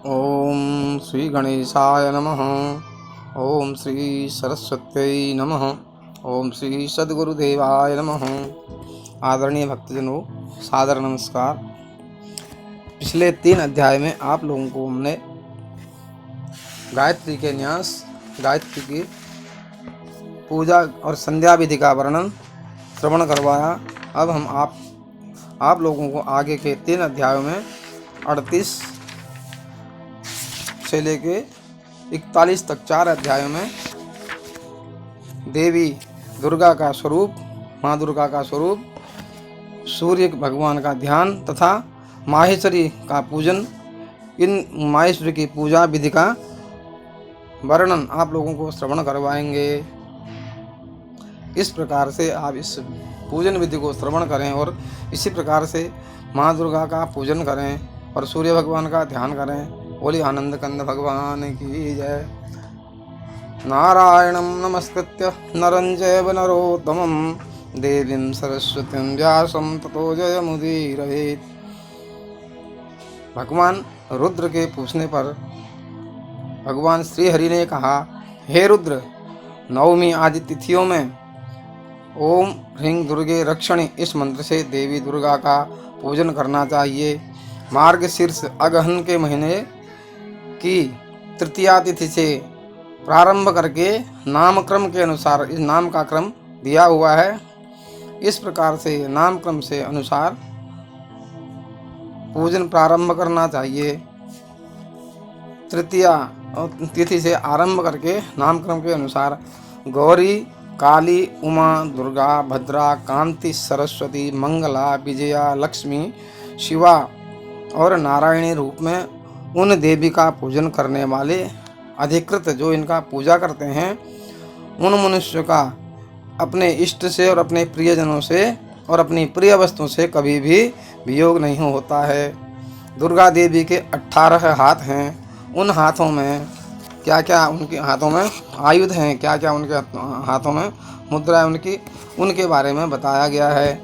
ओम श्री गणेशाय नमः। ओम श्री सरस्वत्यै नमः। ओम श्री सद्गुरुदेवाय नमः। आदरणीय भक्तजनों, सादर नमस्कार। पिछले 3 अध्याय में आप लोगों को हमने गायत्री के न्यास, गायत्री की पूजा और संध्या विधि का वर्णन श्रवण करवाया। अब हम आप लोगों को आगे के 3 अध्यायों में 38 से लेके 41 तक 4 अध्यायों में देवी दुर्गा का स्वरूप, माँ दुर्गा का स्वरूप, सूर्य भगवान का ध्यान तथा माहेश्वरी का पूजन, इन माहेश्वरी की पूजा विधि का वर्णन आप लोगों को श्रवण करवाएंगे। इस प्रकार से आप इस पूजन विधि को श्रवण करें और इसी प्रकार से माँ दुर्गा का पूजन करें और सूर्य भगवान का ध्यान करें। बोली आनंद कंद भगवान की जय। नारायणं नमस्कृत्य नरं चैव नरोत्तमं देवीं सरस्वतीं व्यासं ततो जयमुदीरयेत्। भगवान रुद्र के पूछने पर भगवान श्री हरि ने कहा, हे रुद्र, नवमी आदि तिथियों में ओम ह्रीं दुर्गे रक्षणि इस मंत्र से देवी दुर्गा का पूजन करना चाहिए। मार्गशीर्ष अगहन के महीने की तृतीया तिथि से प्रारंभ करके नामक्रम के अनुसार इस नाम का क्रम दिया हुआ है। इस प्रकार से नाम क्रम से अनुसार पूजन प्रारंभ करना चाहिए। तृतीया तिथि से आरंभ करके नामक्रम के अनुसार गौरी, काली, उमा, दुर्गा, भद्रा, कांति, सरस्वती, मंगला, विजया, लक्ष्मी, शिवा और नारायणी रूप में उन देवी का पूजन करने वाले अधिकृत जो इनका पूजा करते हैं, उन मनुष्यों का अपने इष्ट से और अपने प्रियजनों से और अपनी प्रिय वस्तु से कभी भी वियोग नहीं होता है। दुर्गा देवी के 18 हाथ हैं। उन हाथों में क्या क्या उनके हाथों में आयुध हैं, क्या क्या उनके हाथों में मुद्रा है उनके बारे में बताया गया है।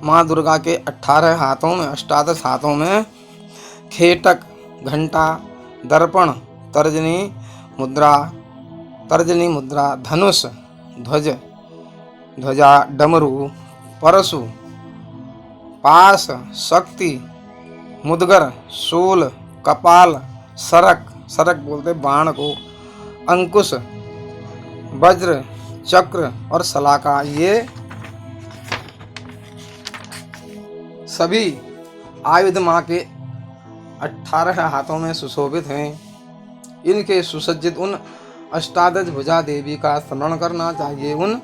माँ दुर्गा के 18 हाथों में, अष्टादश हाथों में खेटक, घंटा, दर्पण, तर्जनी मुद्रा, धनुष, ध्वजा, डमरू, परशु, पाश, शक्ति, मुदगर, शूल, कपाल, सरक बोलते बाण को, अंकुश, वज्र, चक्र और सलाका, ये सभी आयुध माँ के 18 हाथों में सुशोभित हैं। इनके सुसज्जित उन अष्टादश भुजा देवी का स्मरण करना चाहिए। उन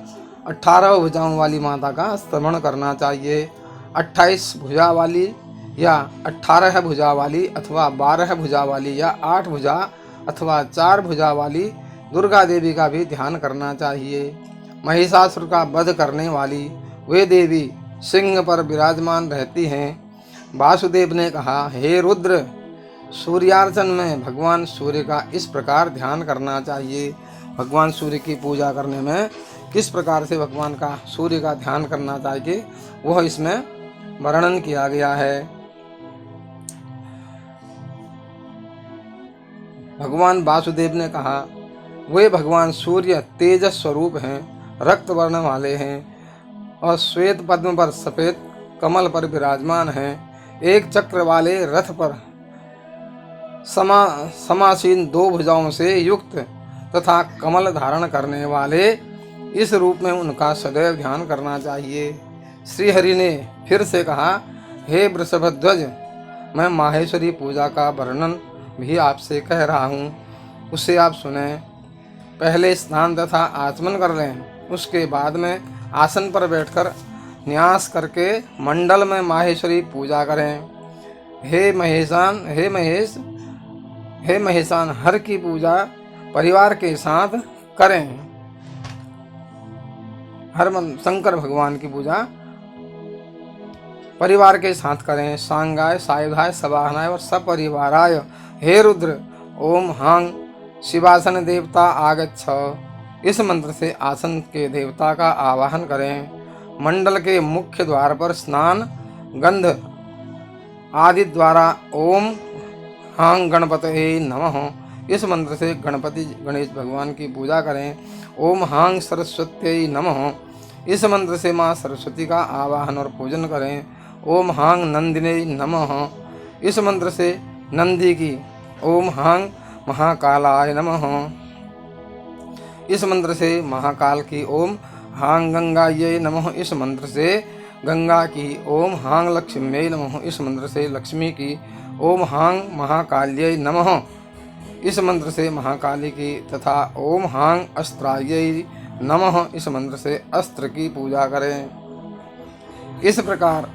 18 भुजाओं वाली माता का स्मरण करना चाहिए। 28 भुजा वाली या 18 भुजा वाली अथवा 12 भुजा वाली या 8 भुजा अथवा 4 भुजा वाली दुर्गा देवी का भी ध्यान करना चाहिए। महिषासुर का वध करने वाली वे देवी सिंह पर विराजमान रहती हैं। वासुदेव ने कहा, हे रुद्र, सूर्यार्चन में भगवान सूर्य का इस प्रकार ध्यान करना चाहिए। भगवान सूर्य की पूजा करने में किस प्रकार से भगवान का सूर्य का ध्यान करना चाहिए वह इसमें वर्णन किया गया है। भगवान वासुदेव ने कहा, वे भगवान सूर्य तेजस स्वरूप हैं, रक्त वर्ण वाले हैं और श्वेत पद्म पर सफेद कमल पर विराजमान हैं। एक चक्र वाले रथ पर समासीन 2 भुजाओं से युक्त तथा कमल धारण करने वाले इस रूप में उनका सदैव ध्यान करना चाहिए। श्री हरि ने फिर से कहा, हे वृषभध्वज, मैं माहेश्वरी पूजा का वर्णन भी आपसे कह रहा हूँ, उसे आप सुने। पहले स्नान तथा आचमन कर लें, उसके बाद में आसन पर बैठकर न्यास करके मंडल में माहेश्वरी पूजा करें। हे महेशान, हर की पूजा परिवार के साथ करें। शंकर भगवान की पूजा परिवार के साथ करें। सांगाय, सायुधाय, सवाहनाय और सपरिवाराय। हे रुद्र, ओम हांग शिवासन देवता आगच्छ, इस मंत्र से आसन के देवता का आवाहन करें। मंडल के मुख्य द्वार पर स्नान, गंध आदि द्वारा ओम हां गणपतये नमः। इस मंत्र से गणपति गणेश भगवान की पूजा करें। ओम हां सरस्वत्यै नमः। इस मंत्र से माँ सरस्वती का आवाहन और पूजन करें। ओम हां नंदिने नमः। इस मंत्र से नंदी की। ओम हां महाकालाय नमः। इस मंत्र से महाकाल की। ओम हां गंगायै नमः। इस मंत्र से गंगा की। ओम हां लक्ष्म्यै नमः। इस मंत्र से लक्ष्मी की। ओम हां महाकाल्यै नमः। इस मंत्र से महाकाली की। तथा ओम हां अस्त्रायै नमः। इस मंत्र से अस्त्र की पूजा करें। इस प्रकार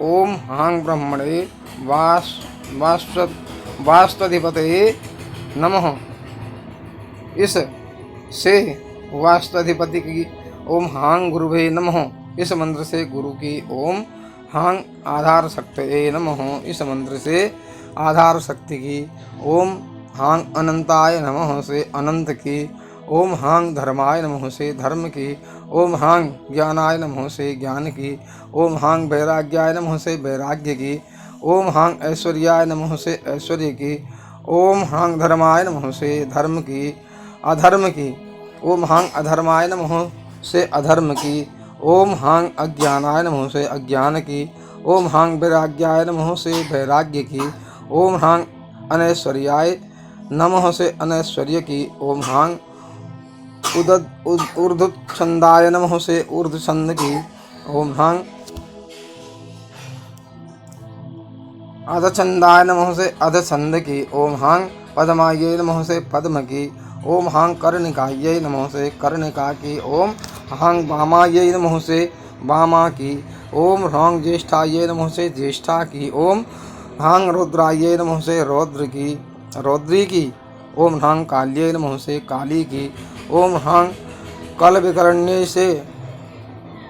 ओम हां ब्रह्मणे वास्तधिपतये नमः। इस से वास्तधिपति की। ओम हां गुरुवे नमः। इस मंत्र से गुरु की। ओम हां आधार शक्तये नमः। इस मंत्र से आधार शक्ति की। ओम हां अनंताय नमः से अनंत की। ओम हां धर्माय नमः से धर्म की। ओम हां ज्ञानाय नमः से ज्ञान की। ओम हां वैराग्याय नमः से वैराग्य की। ओम हां ऐश्वर्याय नमः से ऐश्वर्य की। ओम हां धर्माय नमः से धर्म की अधर्म की। ओम हां अधर्माय नमः से अधर्म की। ओम हां अज्ञानाय नमः से अज्ञान की। ओम हां वैराग्याय नमः से वैराग्य की। ओम हां अनैश्वर्याय नमः से अनैश्वर्य की। ओम हां ऊर्ध्वछंदाय नमः से ऊर्ध्वछंद की। ओम हां अधछंदाय नमः से अधछंद की। ओम हां पद्मायै नमः से पद्म की। ओम हां कर्णिकायै नमः से कर्णिका की। ओम हां वामायै नमः से वामा की। ओम हां ज्येष्ठायै नमः से ज्येष्ठा की। ओम हां रुद्रायै नमः से रौद्री की। ओम हां काल्यै नमः से काली की। ओम हां कलविकरण्य से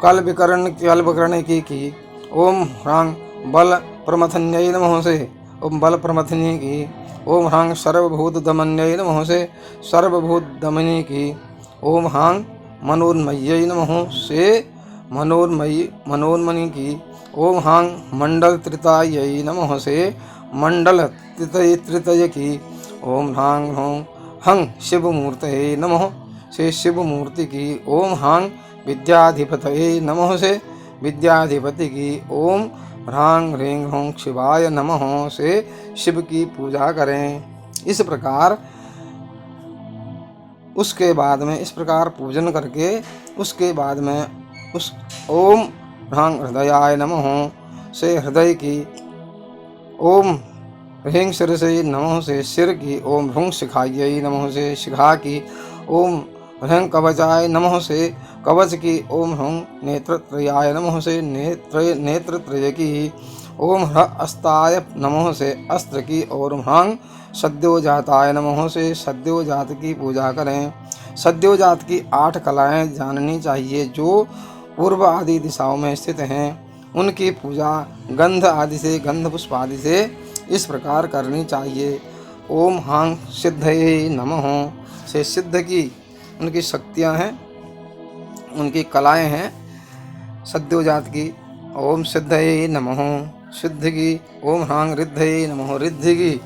कलविकर्ण की। ओम हां बल प्रमथन्यै नमः से ओम बल प्रमथनी की। ओम हां सर्वभूत दमन्यै नमः से सर्वभूत दमनी की। ओम हां मनोन्मय्यै नमः से मनोन्मणि की। ओम हां मंडल त्रितायै नमः से मंडल त्रितय की। ओम हां हं शिवमूर्तये नमः से शिवमूर्ति की। ओम हां विद्याधिपतये नमः से विद्याधिपति की। ओम ह्रां ह्रीं ह्रूं शिवाय नमः से शिव की पूजा करें। इस प्रकार उसके बाद में इस प्रकार पूजन करके उसके बाद में उस ओम ह्रां हृदयाय नमः से हृदय की। ओम ह्रीं शिरसे नमः से सिर की। ओम ह्रूं शिखायै नमः से शिखा की। ओम ह्रीं कवचाय नमः से कवच की। ओम ह्रूं नेत्रत्रयाय नमः से नेत्रत्रय की। ओम हस्ताय नमः से अस्त्र की। और ह्रां सद्योजाताय नमः से सद्योजात की पूजा करें। सद्योजात की 8 कलाएं जाननी चाहिए जो पूर्व आदि दिशाओं में स्थित हैं। उनकी पूजा गंध आदि से गंध पुष्प आदि से इस प्रकार करनी चाहिए। ओम हां सिद्धये नमः से सिद्ध की उनकी शक्तियां हैं, उनकी कलाएं हैं सद्योजात की। ओम सिद्धये नमः सिद्ध की। ओम हां रिद्धये नमः रिद्धि की।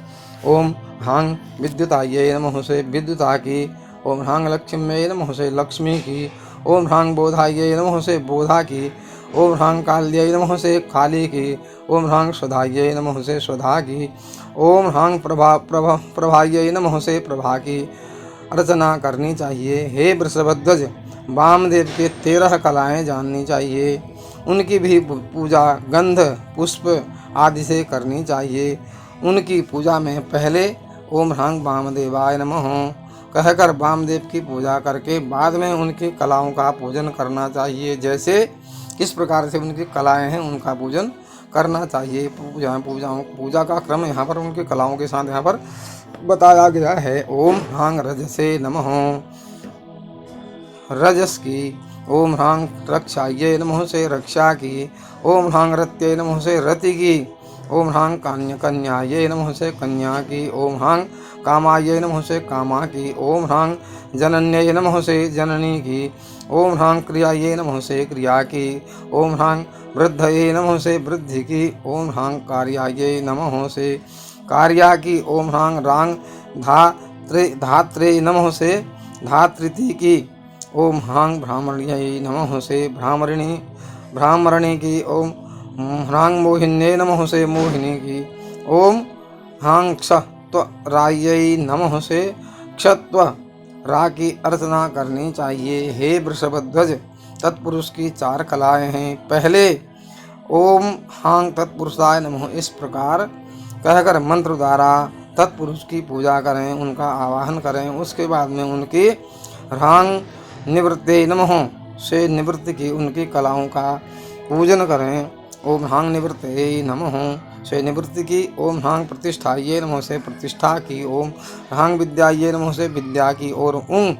ओम हां विद्युतायै नमः से विद्युता की। ओम हां लक्ष्म्यै नमः से लक्ष्मी की। ओम हां बोधायै नमः से बोधा की। ओम हां काल्यै नमः से काली की। ओम हां स्वधायै नमः से स्वधा की। ओम हां प्रभायै नमः से प्रभा की अर्चना करनी चाहिए। हे वृषभध्वज वामदेव के 13 कलाएं जाननी चाहिए। उनकी भी पूजा गंध पुष्प आदि से करनी चाहिए। उनकी पूजा में पहले ओम हां वामदेवाय नमः कहकर वामदेव की पूजा करके बाद में उनकी कलाओं का पूजन करना चाहिए। जैसे किस प्रकार से उनकी कलाएं हैं उनका पूजन करना चाहिए। पूजा का क्रम यहाँ पर उनकी कलाओं के साथ यहाँ पर बताया गया है। ओम हां रजसे नमः रजस की। ओम हां रक्षायै नमः से रक्षा की। ओम हां रत्यै नमः से रति की। ओम हां कन्यायै नमः से कन्या की। ओम हां कामायै नमः से कामा की। ओम हां जनन्यै नमः से जननी की। ओम हां क्रियायै नमः से क्रिया की। ओम हां वृद्धये नमः से वृद्धि की। ओम हां कार्यायै नमः से कार्या की ओम ह्रांग रांग धात्रे नमः से धात्रिति की ओम ह्रांग ब्राह्मण्यै नमः से ब्राह्मणी की ओम ह्रांग मोहिन्ये नमः से मोहिनी की ओम ह्रांग क्षत्वरायै नमः से क्षत्व रा की अर्चना करनी चाहिए। हे वृषभध्वज, तत्पुरुष की 4 कलाएं हैं। पहले ओम ह्रांग तत्पुरुषाय नमः इस प्रकार कहकर मंत्र द्वारा तत्पुरुष की पूजा करें, उनका आवाहन करें। उसके बाद में उनकी ह्रांग निवृत्ते नमः से निवृत्ति की उनकी कलाओं का पूजन करें। ओम ह्रांग निवृत्ते नमः से निवृत्ति की। ओम ह्रांग प्रतिष्ठाये नमः से प्रतिष्ठा की। ओम ह्रांग विद्याये नमः से विद्या की। और ओम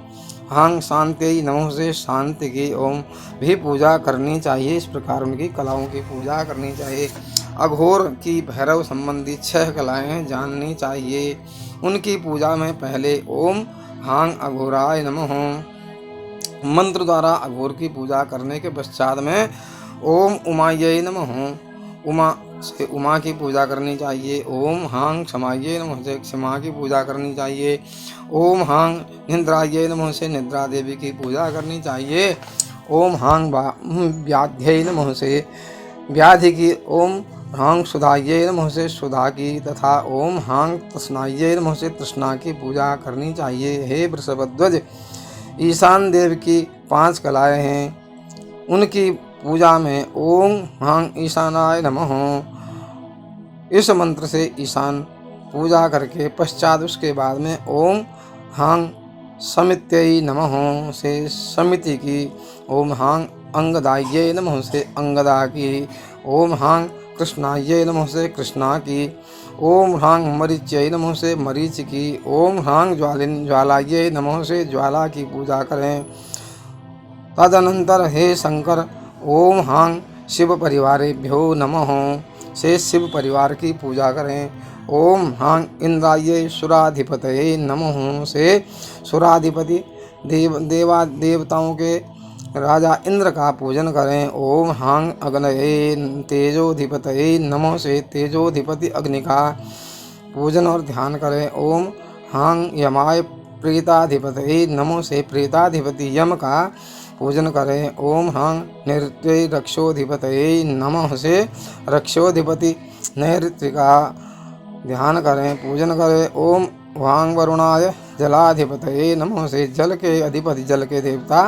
ह्रांग शांत्यै नमः से शांति की ओम भी पूजा करनी चाहिए। इस प्रकार उनकी कलाओं की पूजा करनी चाहिए। अघोर की भैरव संबंधी 6 कलाएं जाननी चाहिए। उनकी पूजा में पहले ओम ह्रांग अघोराय नमः मंत्र द्वारा अघोर की पूजा करने के पश्चात में ओम उमायै नमः उमा से उमा की पूजा करनी चाहिए। ओम ह्रांग क्षमायै नमः से क्षमा की पूजा करनी चाहिए। ओम ह्रांग निद्रायै नमः से निद्रा देवी की पूजा करनी चाहिए। ओम ह्रांग व्याध्यै नमः से व्याधि की। ओम ह्रांग सुधायै नमः से सुधा की तथा ओम ह्रांग तृष्णायै नमः से तृष्णा की पूजा करनी चाहिए। हे वृषभध्वज, ईशान देव की 5 कलाएं हैं। उनकी पूजा में ओम ह्रांग ईशानाय नमः इस मंत्र से ईशान पूजा करके पश्चात उसके बाद में ओम ह्रांग समित्यै नमः से समिति की। ओम ह्रांग अंगदायै नमः से अंगदा की। ओम ह्रांग कृष्णायै नमः से कृष्णा की। ओम ह्रांग मरीच्यै नमः से मरीच की। ओम ह्रांग ज्वालायै नमः से ज्वाला की पूजा करें। तदनंतर हे शंकर ओम ह्रांग शिव परिवारेभ्यो नमः से शिव परिवार की पूजा करें। ओम ह्रांग इंद्रायै सुराधिपतये नमः से सुराधिपति देवताओं के राजा इंद्र का पूजन करें। ओम ह्रांग अग्नये तेजोधिपतये नमः से तेजोधिपति अग्नि का पूजन और ध्यान करें। ओम ह्रांग यमाय प्रेताधिपतये नमः से प्रेताधिपति यम का पूजन करें। ओम ह्रांग नैऋत्यै रक्षोधिपतये नमः से रक्षोधिपति नैऋत्य का ध्यान करें, पूजन करें। ओम ह्रांग वरुणाय जलाधिपतये नमः से जल के अधिपति जल के देवता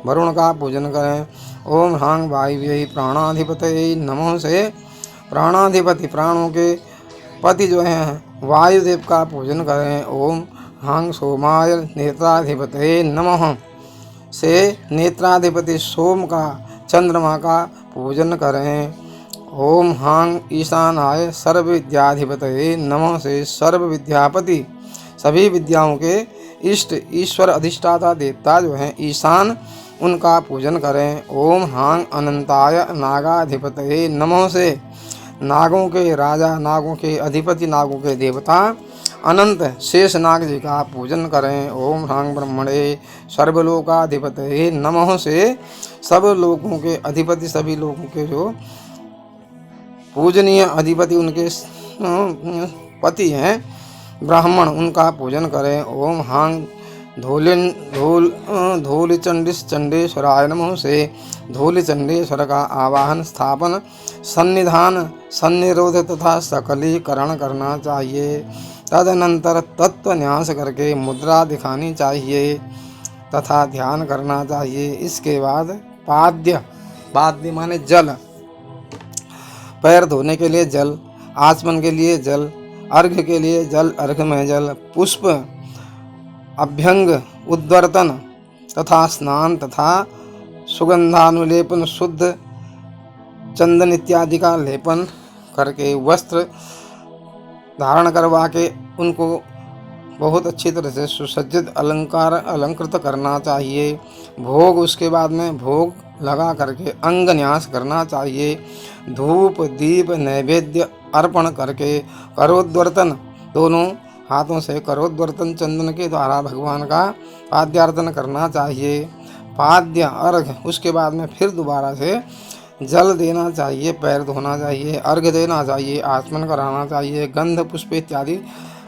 वरुण का पूजन करें। ओम ह्रांग वायव्यै प्राणाधिपतये नमः से प्राणाधिपति प्राणों के पति जो हैं वायुदेव का पूजन करें। ओम ह्रांग सोमाय नेत्राधिपतये नमः से नेत्राधिपति सोम का चंद्रमा का पूजन करें। ओम ह्रांग ईशानाय सर्व विद्याधिपतये नमः से सर्व विद्यापति सभी विद्याओं के इष्ट ईश्वर अधिष्ठाता देवता जो हैं ईशान उनका पूजन करें। ओम ह्रांग अनंताय नागाधिपतये नमः से नागों के राजा नागों के अधिपति नागों के देवता अनंत शेषनाग जी का पूजन करें। ओम ह्रांग ब्रह्मणे सर्वलोकाधिपतये नमः से सब लोगों के अधिपति सभी लोगों के जो पूजनीय अधिपति उनके पति हैं ब्राह्मण उनका पूजन करें। ओम ह्रांग धूलिचंडेश्वराय नमः से धूलिचंडेश्वर का आवाहन स्थापन सन्निधान सन्निरोध तथा सकलीकरण करना चाहिए। तदनंतर तत्व न्यास करके मुद्रा दिखानी चाहिए तथा ध्यान करना चाहिए। इसके बाद पाद्य माने जल, पैर धोने के लिए जल, आचमन के लिए जल, अर्घ्य के लिए जल, अर्घ्य में जल, पुष्प अभ्यंग उद्वर्तन तथा स्नान तथा सुगंधानुलेपन शुद्ध चंदन इत्यादि का लेपन करके वस्त्र धारण करवा के उनको बहुत अच्छी तरह से सुसज्जित अलंकृत करना चाहिए। भोग उसके बाद में भोग लगा करके अंग न्यास करना चाहिए। धूप दीप नैवेद्य अर्पण करके करोद्वर्तन दोनों हाथों से करोद्वर्तन चंदन के द्वारा भगवान का पाद्यार्चन करना चाहिए। पाद्य अर्घ उसके बाद में फिर दोबारा से जल देना चाहिए, पैर धोना चाहिए, अर्घ्य देना चाहिए, आचमन कराना चाहिए, गंध पुष्प इत्यादि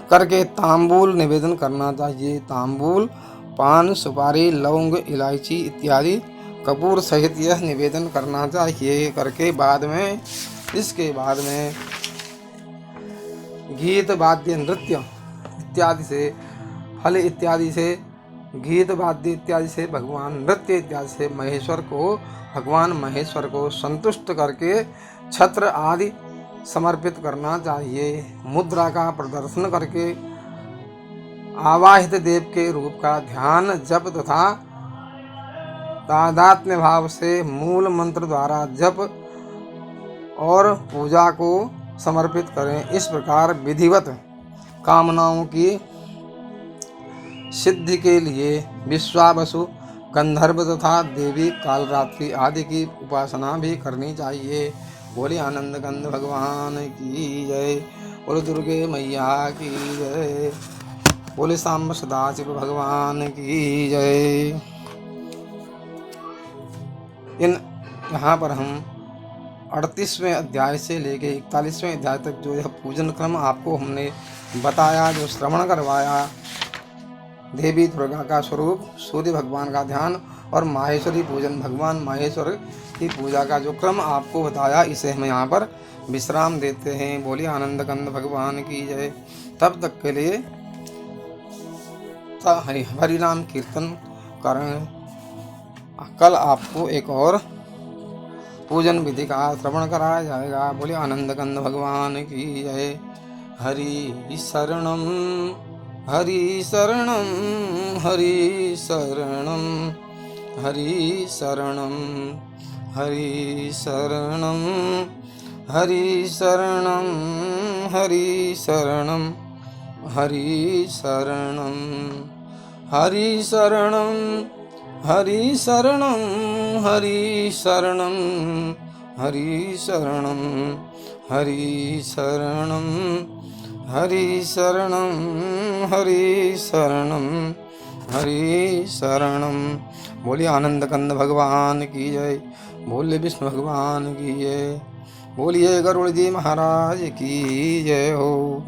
करके तांबूल निवेदन करना चाहिए। तांबूल, पान, सुपारी, लौंग, इलायची इत्यादि कपूर सहित यह निवेदन करना चाहिए। करके इसके बाद में गीत वाद्य नृत्य इत्यादि से, फल इत्यादि से, गीत वाद्य इत्यादि से, भगवान नृत्य इत्यादि से भगवान महेश्वर को संतुष्ट करके छत्र आदि समर्पित करना चाहिए। मुद्रा का प्रदर्शन करके आवाहित देव के रूप का ध्यान, जप तथा तादात्म्य भाव से मूल मंत्र द्वारा जप और पूजा को समर्पित करें। इस प्रकार विधिवत कामनाओं की सिद्धि के लिए विश्वावसु, गंधर्व तथा देवी कालरात्रि आदि की उपासना भी करनी चाहिए। बोले आनंद कंद भगवान की जय। बोले दुर्गे मैया की जय। बोले सांब सदाशिव भगवान की जय। यहाँ पर हम 38वें अध्याय से लेके 41वें अध्याय तक जो यह पूजन क्रम आपको हमने बताया, जो श्रवण करवाया, देवी दुर्गा का स्वरूप, सूर्य भगवान का ध्यान और माहेश्वरी पूजन, भगवान माहेश्वर की पूजा का जो क्रम आपको बताया, इसे हम यहाँ पर विश्राम देते हैं। बोलिए आनंद कंद भगवान की जय। तब तक के लिए हरि नाम कीर्तन करें। कल आपको एक और पूजन विधि का श्रवण कराया जाएगा। बोलिए आनंद कंद भगवान की जय। हरि शरणम हरि शरणम हरि शरणम हरि शरणम हरि शरणम हरि शरणम हरि शरणम हरि शरणम हरि शरणम हरि शरणम हरि शरणम हरि शरणम हरि शरणम हरि शरणम हरि शरणम हरि शरणम। बोलिए आनंद कंद भगवान की जय। बोलिए विष्णु भगवान की जय। बोलिए गरुड़ जी महाराज की जय हो।